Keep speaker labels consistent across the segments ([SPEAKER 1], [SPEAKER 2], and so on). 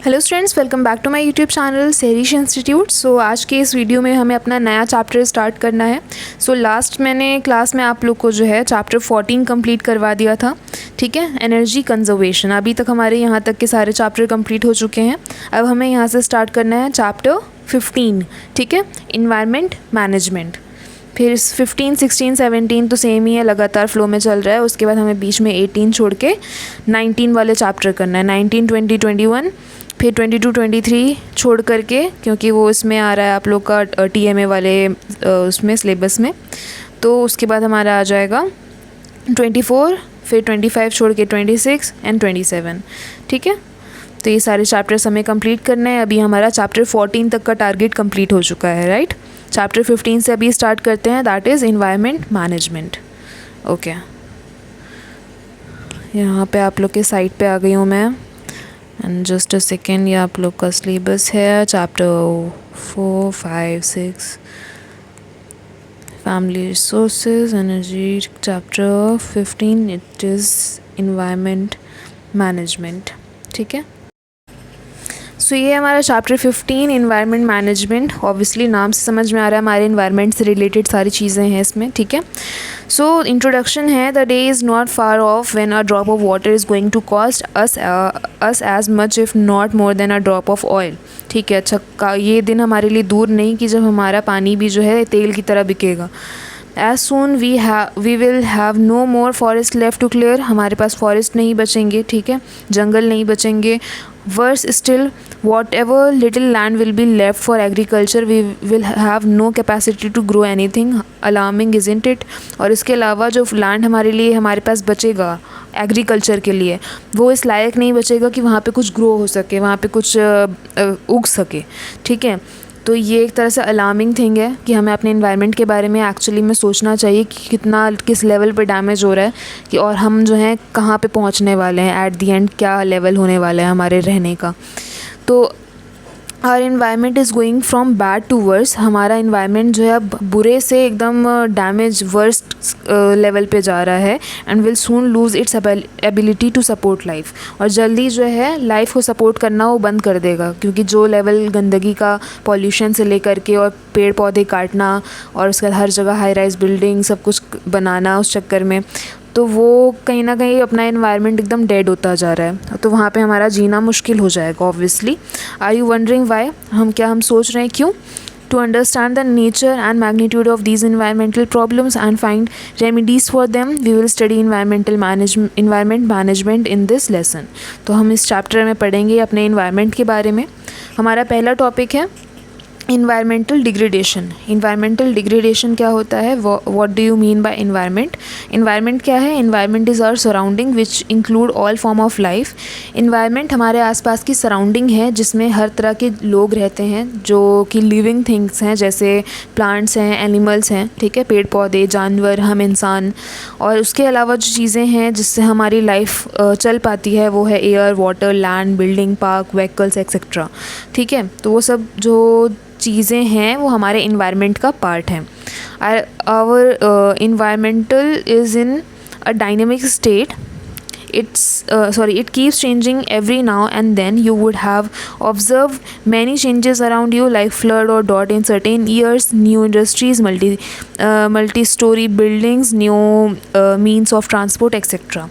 [SPEAKER 1] Hello students, welcome back to my YouTube channel सेरिश institute. So आज के इस वीडियो में हमें अपना नया चैप्टर स्टार्ट करना है। सो लास्ट मैंने क्लास में आप लोग को जो है चैप्टर 14 कंप्लीट करवा दिया था, ठीक है, एनर्जी कंजर्वेशन। अभी तक हमारे यहाँ तक के सारे चैप्टर कंप्लीट हो चुके हैं। अब हमें यहाँ से स्टार्ट करना है चैप्टर 15, ठीक है, इन्वायरमेंट मैनेजमेंट। फिर 15, 16, 17 तो सेम ही है, लगातार फ्लो में चल रहा है। उसके बाद हमें बीच में 18 छोड़ के 19 वाले चैप्टर करना है, 19, 20, 21, फिर 22, 23 छोड़ करके, क्योंकि वो इसमें आ रहा है आप लोग का TMA वाले उसमें सिलेबस में। तो उसके बाद हमारा आ जाएगा 24, फिर 25 छोड़ के 26 एंड 27, ठीक है। तो ये सारे चैप्टर्स हमें कंप्लीट करना है। अभी हमारा चैप्टर 14 तक का टारगेट कंप्लीट हो चुका है, राइट। चैप्टर 15 से अभी स्टार्ट करते हैं, that is environment management. Okay, यहाँ पे आप लोग के साइट पे आ गई हूँ मैं। एंड जस्ट अ सेकेंड, ये आप लोग का सिलेबस है chapter 4, 5, 6 family resources, energy. Chapter 15 it is environment management, ठीक है। सो ये हमारा चैप्टर 15 इन्वायरमेंट मैनेजमेंट। ऑब्वियसली नाम से समझ में आ रहा है हमारे इन्वायरमेंट से रिलेटेड सारी चीज़ें हैं इसमें, ठीक है। सो इंट्रोडक्शन है, the day is not far off when a drop of water is going to cost us as much if not more than a drop of oil, ठीक है। अच्छा, ये दिन हमारे लिए दूर नहीं कि जब हमारा पानी भी जो है तेल की तरह बिकेगा। As soon we will have no more forest left to clear, हमारे पास फॉरेस्ट नहीं बचेंगे, ठीक है, जंगल नहीं बचेंगे। Worse still, whatever little land will be left for agriculture, we will have no capacity to grow anything. Alarming, isn't it? और इसके अलावा जो लैंड हमारे लिए हमारे पास बचेगा एग्रीकल्चर के लिए, वो इस लायक नहीं बचेगा कि वहाँ पे कुछ ग्रो हो सके, वहाँ पे कुछ उग सके, ठीक है। तो ये एक तरह से अलार्मिंग थिंग है कि हमें अपने इन्वायरमेंट के बारे में एक्चुअली में सोचना चाहिए कि कितना किस लेवल पे डैमेज हो रहा है कि और हम जो है कहाँ पे पहुँचने वाले हैं, एट दी एंड क्या लेवल होने वाला है हमारे रहने का। तो our environment is going from bad to worse, हमारा इन्वायरमेंट जो है अब बुरे से एकदम डैमेज वर्स्ट लेवल पे जा रहा है। And will soon lose its ability to support life, और जल्दी जो है लाइफ को सपोर्ट करना वो बंद कर देगा, क्योंकि जो लेवल गंदगी का, पॉल्यूशन से लेकर के और पेड़ पौधे काटना और उसके बाद हर जगह हाई राइज बिल्डिंग सब कुछ बनाना उस चक्कर में, तो वो कहीं ना कहीं अपना इन्वायरमेंट एकदम डेड होता जा रहा है। तो वहाँ पे हमारा जीना मुश्किल हो जाएगा obviously. Are you wondering why, हम सोच रहे हैं क्यों? To understand the nature and magnitude of these environmental problems and find remedies for them, we will study environment management in this lesson. तो हम इस चैप्टर में पढ़ेंगे अपने इन्वायरमेंट के बारे में। हमारा पहला टॉपिक है इन्वायरमेंटल डिग्रेडेशन। इन्वायरमेंटल डिग्रेडेशन क्या होता है? What do you mean by environment? Environment क्या है? Environment is our surrounding which include all form of life. Environment हमारे आसपास की सराउंडिंग है जिसमें हर तरह के लोग रहते हैं जो कि लिविंग थिंग्स हैं, जैसे प्लांट्स हैं, एनिमल्स हैं, ठीक है, पेड़ पौधे, जानवर, हम इंसान। और उसके अलावा जो चीज़ें हैं जिससे हमारी लाइफ चल पाती है वो है air, water, land, building, park, vehicles etcetera, ठीक है। तो वो सब जो चीज़ें हैं वो हमारे इन्वायरमेंट का पार्ट हैं। Our environmental is in a dynamic state, it keeps changing every now and then. You would have observed many changes around you, like flood or drought in certain years, new industries, multi-story buildings, new means of transport etc.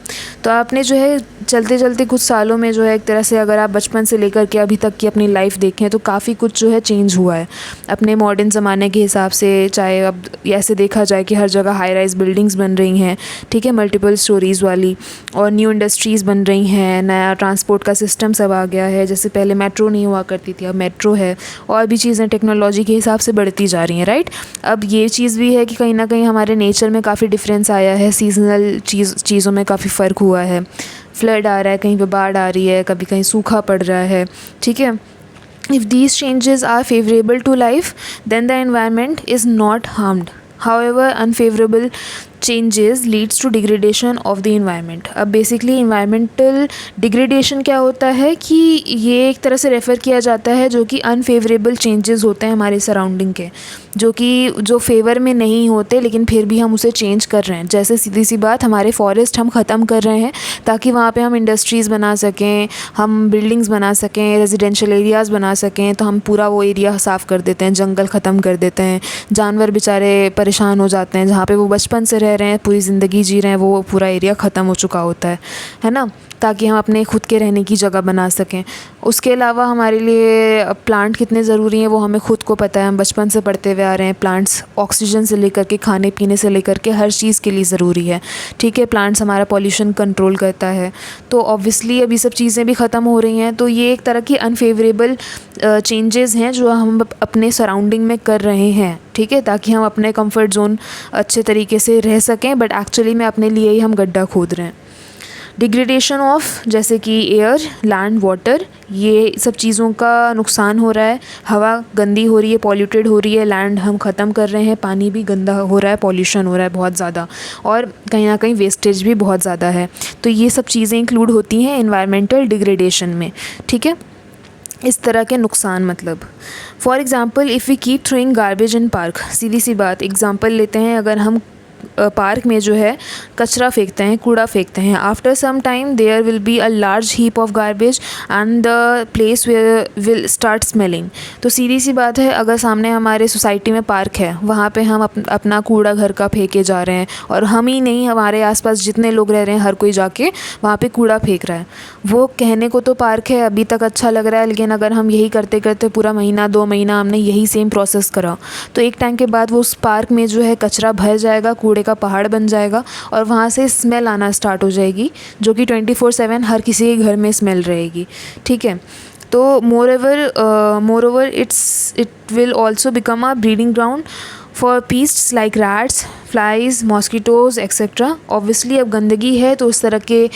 [SPEAKER 1] तो आपने जो है चलते चलते कुछ सालों में जो है एक तरह से अगर आप बचपन से लेकर के अभी तक की अपनी लाइफ देखें तो काफ़ी कुछ जो है चेंज हुआ है अपने मॉडर्न ज़माने के हिसाब से। चाहे अब ऐसे देखा जाए कि हर जगह हाई राइज बिल्डिंग्स बन रही हैं, ठीक है, मल्टीपल स्टोरीज़ वाली, और न्यू इंडस्ट्रीज़ बन रही हैं, नया ट्रांसपोर्ट का सिस्टम सब आ गया है। जैसे पहले मेट्रो नहीं हुआ करती थी, अब मेट्रो है, और भी चीज़ें टेक्नोलॉजी के हिसाब से बढ़ती जा रही हैं, राइट। अब ये चीज़ भी है कि कहीं ना कहीं हमारे नेचर में काफ़ी डिफरेंस आया है, सीजनल चीज़ों में काफ़ी फ़र्क हुआ है। फ्लड आ रहा है, कहीं पे बाढ़ आ रही है, कभी कहीं सूखा पड़ रहा है, ठीक है। If these changes are favorable to life, then the environment is not harmed. However, unfavorable changes leads to degradation of the environment। अब बेसिकली इन्वायरमेंटल डिग्रेडेशन क्या होता है कि ये एक तरह से रेफ़र किया जाता है जो कि अनफेवरेबल चेंजेस होते हैं हमारे सराउंडिंग के, जो फेवर में नहीं होते लेकिन फिर भी हम उसे चेंज कर रहे हैं। जैसे सीधी सी बात, हमारे फॉरेस्ट हम ख़त्म कर रहे हैं ताकि वहाँ पे हम इंडस्ट्रीज़ बना सकें, हम बिल्डिंग्स बना सकें, रेजिडेंशियल एरियाज़ बना सकें, तो हम पूरा वो एरिया साफ़ कर देते हैं, जंगल ख़त्म कर देते हैं। जानवर बेचारे परेशान हो जाते हैं, जहाँ पे वो बचपन से रह रहे हैं, पूरी ज़िंदगी जी रहे हैं, वो पूरा एरिया ख़त्म हो चुका होता है ना, ताकि हम अपने खुद के रहने की जगह बना सकें। उसके अलावा हमारे लिए प्लांट कितने ज़रूरी हैं वो हमें खुद को पता है, हम बचपन से पढ़ते हुए आ रहे हैं। प्लांट्स ऑक्सीजन से लेकर के खाने पीने से लेकर के हर चीज़ के लिए ज़रूरी है, ठीक है। प्लांट्स हमारा पॉल्यूशन कंट्रोल करता है, तो ऑब्वियसली अब ये सब चीज़ें भी ख़त्म हो रही हैं, तो ये एक तरह की अनफेवरेबल चेंजेस हैं जो हम अपने सराउंडिंग में कर रहे हैं, ठीक है, ताकि हम अपने कंफर्ट जोन अच्छे तरीके से रह सकें, बट एक्चुअली में अपने लिए ही हम गड्ढा खोद रहे हैं। डिग्रेडेशन ऑफ जैसे कि एयर, लैंड, वाटर, ये सब चीज़ों का नुकसान हो रहा है। हवा गंदी हो रही है, पॉल्यूटेड हो रही है, लैंड हम ख़त्म कर रहे हैं, पानी भी गंदा हो रहा है, पॉल्यूशन हो रहा है बहुत ज़्यादा, और कहीं ना कहीं वेस्टेज भी बहुत ज़्यादा है। तो ये सब चीज़ें इंक्लूड होती हैं इन्वायरमेंटल डिग्रेडेशन में, ठीक है। इस तरह के नुकसान मतलब for example if we keep throwing garbage in park, सीधी सी बात एग्ज़ाम्पल लेते हैं, अगर हम पार्क में जो है कचरा फेंकते हैं, कूड़ा फेंकते हैं, after some time there will be a large heap of garbage and the place will start smelling. तो सीधी सी बात है, अगर सामने हमारे सोसाइटी में पार्क है, वहाँ पे हम अपना कूड़ा घर का फेंके जा रहे हैं, और हम ही नहीं, हमारे आसपास जितने लोग रह रहे हैं हर कोई जाके वहाँ पे कूड़ा फेंक रहा है। वो कहने को तो पार्क है, अभी तक अच्छा लग रहा है, लेकिन अगर हम यही करते करते पूरा महीना 2 महीना हमने यही सेम प्रोसेस करा, तो एक टाइम के बाद वो उस पार्क में जो है कचरा भर जाएगा, कूड़े का पहाड़ बन जाएगा, और वहाँ से स्मेल आना स्टार्ट हो जाएगी, जो कि 24/7 हर किसी के घर में स्मेल रहेगी, ठीक है। तो moreover it will also become a breeding ground for pests like rats, flies, mosquitoes etcetera. Obviously अब गंदगी है तो उस तरह के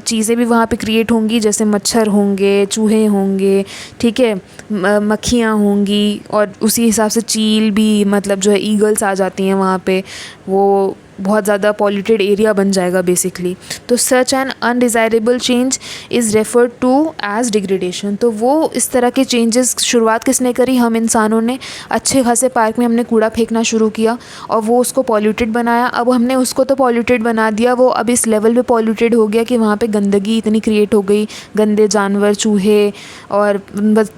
[SPEAKER 1] चीज़ें भी वहाँ पे क्रिएट होंगी, जैसे मच्छर होंगे, चूहे होंगे, ठीक है, मक्खियाँ होंगी, और उसी हिसाब से चील भी, मतलब जो है ईगल्स आ जाती हैं वहाँ पे, वो बहुत ज़्यादा पॉल्यूटेड एरिया बन जाएगा बेसिकली। तो such an undesirable change is referred to as degradation. तो वो इस तरह के चेंजेस शुरुआत किसने करी? हम इंसानों ने। अच्छे खासे पार्क में हमने कूड़ा फेंकना शुरू किया और वो उसको पॉल्यूटेड बनाया। अब हमने उसको तो पॉल्यूटेड बना दिया, वो अब इस लेवल पे पॉल्यूटेड हो गया कि वहाँ पे गंदगी इतनी क्रिएट हो गई, गंदे जानवर, चूहे और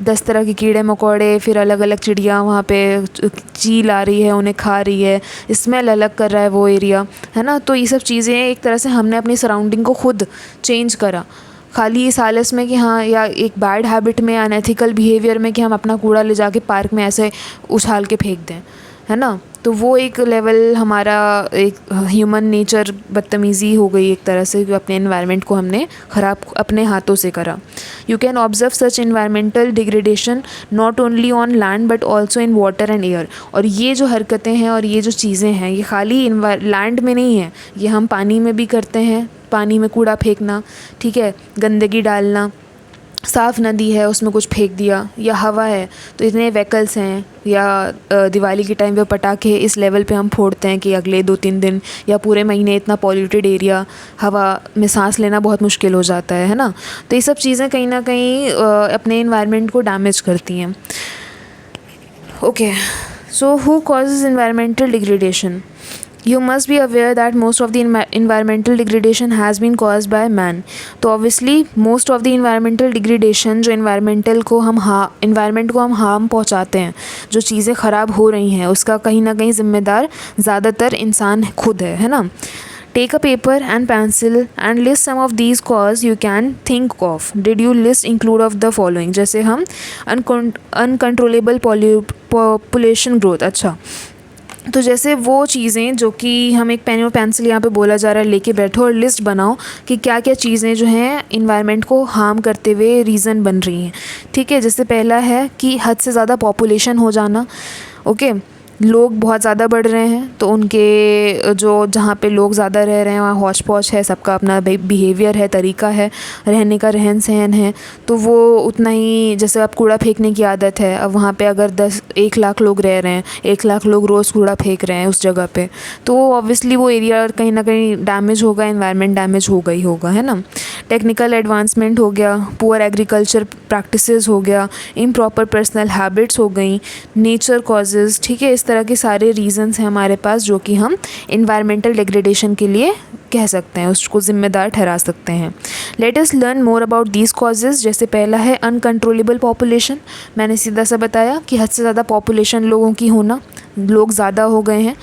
[SPEAKER 1] 10 तरह के कीड़े मकोड़े, फिर अलग अलग चिड़िया, वहाँ पे चील आ रही है, उन्हें खा रही है, स्मेल अलग कर रहा है वो एरिया, है ना। तो ये सब चीज़ें एक तरह से हमने अपनी सराउंडिंग को खुद चेंज करा, खाली इस हालत में कि हाँ, या एक बैड हैबिट में, अनएथिकल बिहेवियर में कि हम अपना कूड़ा ले जाके पार्क में ऐसे उछाल के फेंक दें, है ना। तो वो एक लेवल हमारा एक ह्यूमन नेचर बदतमीज़ी हो गई एक तरह से, अपने एनवायरनमेंट को हमने ख़राब अपने हाथों से करा। You can observe such environmental degradation not only on land but also in water and air. और ये जो हरकतें हैं और ये जो चीज़ें हैं, ये खाली लैंड में नहीं है, ये हम पानी में भी करते हैं। पानी में कूड़ा फेंकना, ठीक है, गंदगी डालना, साफ़ नदी है उसमें कुछ फेंक दिया, या हवा है तो इतने व्हीकल्स हैं, या दिवाली के टाइम पे पटाखे इस लेवल पे हम फोड़ते हैं कि अगले 2-3 दिन या पूरे महीने इतना पॉल्यूटेड एरिया, हवा में सांस लेना बहुत मुश्किल हो जाता है ना। तो ये सब चीज़ें कहीं ना कहीं अपने एनवायरनमेंट को डैमेज करती हैं। Okay, so who causes environmental degradation? You must be aware that most of the environmental degradation has been caused by man. तो obviously most of the environmental degradation, जो environment को हम harm पहुँचाते हैं, जो चीज़ें ख़राब हो रही हैं, उसका कहीं ना कहीं ज़िम्मेदार ज़्यादातर इंसान खुद है ना। Take a paper and pencil and list some of these causes you can think of. Did you list include of the following? जैसे हम uncontrollable population growth। अच्छा, तो जैसे वो चीज़ें जो कि हम एक पेन और पेंसिल यहाँ पे बोला जा रहा है, लेके बैठो और लिस्ट बनाओ कि क्या क्या चीज़ें जो हैं इन्वायरमेंट को हार्म करते हुए रीज़न बन रही हैं, ठीक है। जैसे पहला है कि हद से ज़्यादा पॉपुलेशन हो जाना, ओके। लोग बहुत ज़्यादा बढ़ रहे हैं तो उनके जो जहाँ पे लोग ज़्यादा रह रहे हैं वहाँ हौच पौच है, सबका अपना बिहेवियर है, तरीका है रहने का, रहन सहन है, तो वो उतना ही, जैसे अब कूड़ा फेंकने की आदत है, अब वहाँ पे अगर 1 लाख लोग रह रहे हैं, 1 लाख लोग रोज़ कूड़ा फेंक रहे हैं उस जगह पे, तो ऑब्वियसली वो एरिया कहीं ना कहीं डैमेज होगा, एनवायरनमेंट डैमेज होगा ही होगा, है ना। टेक्निकल एडवांसमेंट हो गया, पुअर एग्रीकल्चर प्रैक्टिसेस हो गया, इम्प्रॉपर पर्सनल हैबिट्स हो गई, नेचर कॉजेज़, ठीक है। इस तरह के सारे रीजंस हैं हमारे पास जो कि हम इन्वायरमेंटल डिग्रेडेशन के लिए कह सकते हैं, उसको ज़िम्मेदार ठहरा सकते हैं। Let us learn more about these causes. जैसे पहला है अनकंट्रोलेबल पॉपुलेशन। मैंने सीधा सा बताया कि हद से ज़्यादा पॉपुलेशन लोगों की होना, लोग ज़्यादा हो गए हैं।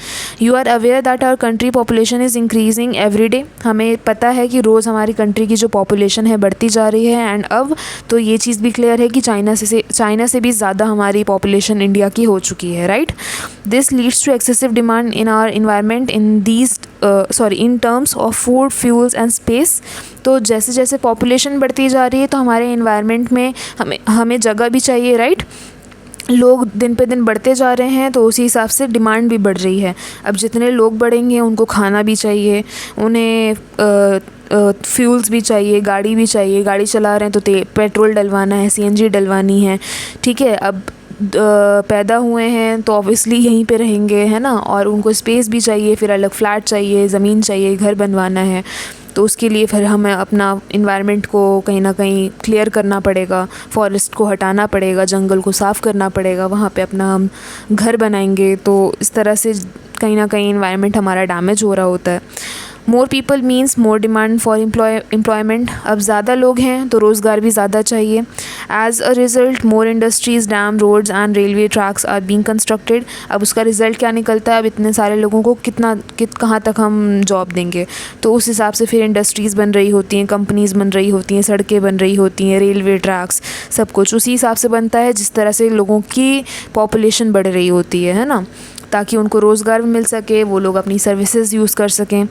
[SPEAKER 1] You are aware that our country population is increasing every day. हमें पता है कि रोज़ हमारी कंट्री की जो पॉपुलेशन है बढ़ती जा रही है। एंड अब तो ये चीज़ भी क्लियर है कि चाइना से भी ज़्यादा हमारी पॉपुलेशन इंडिया की हो चुकी है, right. This leads to excessive demand in our environment in terms of food, fuels and space. तो जैसे जैसे पॉपुलेशन बढ़ती जा रही है तो हमारे इन्वायरमेंट में हमें जगह भी चाहिए, राइट। लोग दिन पे दिन बढ़ते जा रहे हैं तो उसी हिसाब से डिमांड भी बढ़ रही है। अब जितने लोग बढ़ेंगे उनको खाना भी चाहिए, उन्हें फ्यूल्स भी चाहिए, गाड़ी भी चाहिए, गाड़ी चला रहे हैं तो पेट्रोल डलवाना है, सीएनजी डलवानी है, ठीक है। अब पैदा हुए हैं तो ऑब्वियसली यहीं पे रहेंगे, है ना, और उनको स्पेस भी चाहिए, फिर अलग फ्लैट चाहिए, ज़मीन चाहिए, घर बनवाना है, तो उसके लिए फिर हमें अपना इन्वायरमेंट को कहीं ना कहीं क्लियर करना पड़ेगा, फॉरेस्ट को हटाना पड़ेगा, जंगल को साफ़ करना पड़ेगा, वहाँ पे अपना हम घर बनाएंगे। तो इस तरह से कहीं ना कहीं इन्वायरमेंट हमारा डैमेज हो रहा होता है। More people means more demand for employment. अब ज़्यादा लोग हैं तो रोज़गार भी ज़्यादा चाहिए। As a result more industries, dam, roads and railway tracks are being constructed. अब उसका रिज़ल्ट क्या निकलता है, अब इतने सारे लोगों को कहाँ तक हम जॉब देंगे, तो उस हिसाब से फिर इंडस्ट्रीज़ बन रही होती हैं, कंपनीज़ बन रही होती हैं, सड़कें बन रही होती हैं, रेलवे ट्रैक्स, सब कुछ उसी हिसाब से बनता है जिस तरह से लोगों की पॉपुलेशन बढ़ रही होती है ना, ताकि उनको रोज़गार भी मिल सके, वो लोग अपनी सर्विसेज यूज़ कर सकें।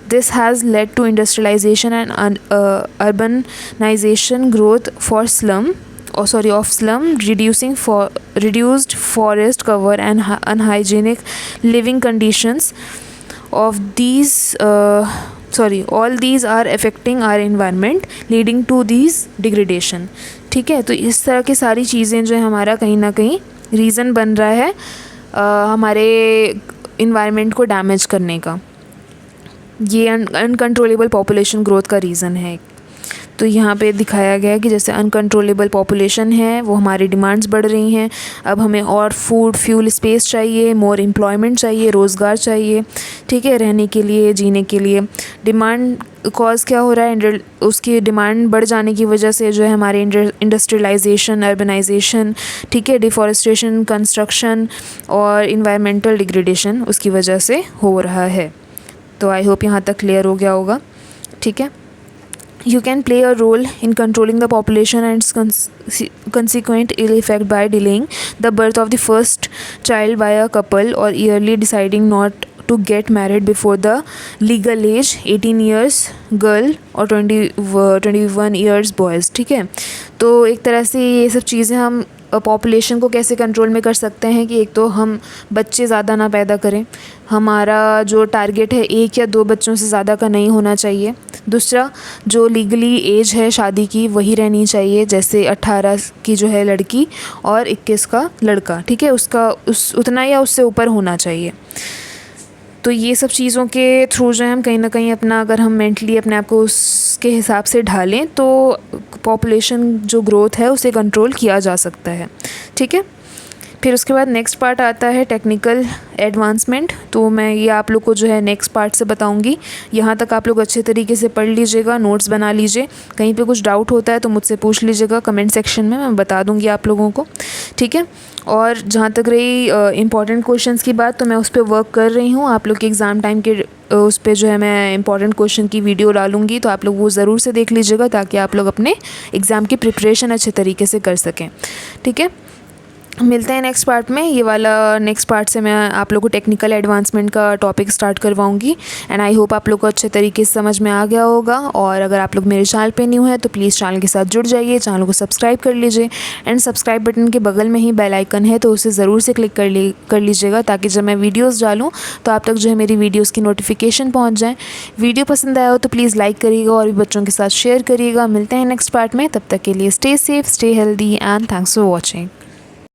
[SPEAKER 1] This has led to industrialisation and urbanisation, growth for of slum, reduced forest cover and unhygienic living conditions of these all these are affecting our environment, leading to these degradation। ठीक है, तो इस तरह की सारी चीज़ें जो है हमारा कहीं ना कहीं रीज़न बन रहा है हमारे इन्वायरमेंट को डैमेज करने का। ये अनकंट्रोलेबल पॉपुलेशन ग्रोथ का रीज़न है। तो यहाँ पे दिखाया गया है कि जैसे अनकंट्रोलेबल पॉपुलेशन है, वो हमारी डिमांड्स बढ़ रही हैं। अब हमें और फूड, फ्यूल, स्पेस चाहिए, मोर एम्प्लॉयमेंट चाहिए, रोज़गार चाहिए, ठीक है, रहने के लिए, जीने के लिए। डिमांड कॉज क्या हो रहा है, उसकी डिमांड बढ़ जाने की वजह से जो है हमारे इंडस्ट्रियलाइजेशन, अर्बनाइजेशन, ठीक है, डिफॉरेस्टेशन, कंस्ट्रक्शन और इन्वायरमेंटल डिग्रेडेशन उसकी वजह से हो रहा है। तो आई होप यहाँ तक क्लियर हो गया होगा, ठीक है। You can play a role in controlling the population and its consequent ill effect by delaying the birth of the first child by a couple, or yearly deciding not to get married before the legal age, 18 years girl और 21 years boys, ठीक है। तो एक तरह से ये सब चीज़ें हम पॉपुलेशन को कैसे कंट्रोल में कर सकते हैं कि एक तो हम बच्चे ज़्यादा ना पैदा करें, हमारा जो टारगेट है 1 या 2 बच्चों से ज़्यादा का नहीं होना चाहिए। दूसरा, जो लीगली एज है शादी की वही रहनी चाहिए, जैसे 18 की जो है लड़की और 21 का लड़का, ठीक है, उसका उतना या उससे ऊपर होना चाहिए। तो ये सब चीज़ों के थ्रू जो है हम कहीं ना कहीं अपना, अगर हम मेंटली अपने आप को उसके हिसाब से ढालें तो पॉपुलेशन जो ग्रोथ है उसे कंट्रोल किया जा सकता है, ठीक है। फिर उसके बाद नेक्स्ट पार्ट आता है टेक्निकल एडवांसमेंट। तो मैं ये आप लोग को जो है नेक्स्ट पार्ट से बताऊंगी। यहाँ तक आप लोग अच्छे तरीके से पढ़ लीजिएगा, नोट्स बना लीजिए। कहीं पे कुछ डाउट होता है तो मुझसे पूछ लीजिएगा कमेंट सेक्शन में, मैं बता दूंगी आप लोगों को, ठीक है। और जहाँ तक रही इंपॉर्टेंट क्वेश्चंस की बात, तो मैं उस पर वर्क कर रही हूँ। आप लोग के एग्ज़ाम टाइम के उस पर जो है मैं इंपॉर्टेंट क्वेश्चन की वीडियो डालूँगी, तो आप लोग वो ज़रूर से देख लीजिएगा ताकि आप लोग अपने एग्ज़ाम की प्रिपरेशन अच्छे तरीके से कर सकें, ठीक है। मिलते हैं नेक्स्ट पार्ट में। ये वाला नेक्स्ट पार्ट से मैं आप लोगों को टेक्निकल एडवांसमेंट का टॉपिक स्टार्ट करवाऊंगी एंड आई होप आप लोग को अच्छे तरीके से समझ में आ गया होगा। और अगर आप लोग मेरे चैनल पे न्यू हैं तो प्लीज़ चैनल के साथ जुड़ जाइए, चैनल को सब्सक्राइब कर लीजिए एंड सब्सक्राइब बटन के बगल में ही बेल आइकन है तो उसे ज़रूर से क्लिक कर लीजिएगा, ताकि जब मैं वीडियोज़ डालूँ तो आप तक जो है मेरी वीडियोज़ की नोटिफिकेशन पहुँच जाए। वीडियो पसंद आया हो तो प्लीज़ लाइक करिएगा और भी बच्चों के साथ शेयर करिएगा। मिलते हैं नेक्स्ट पार्ट में, तब तक के लिए stay safe, stay healthy and thanks for watching.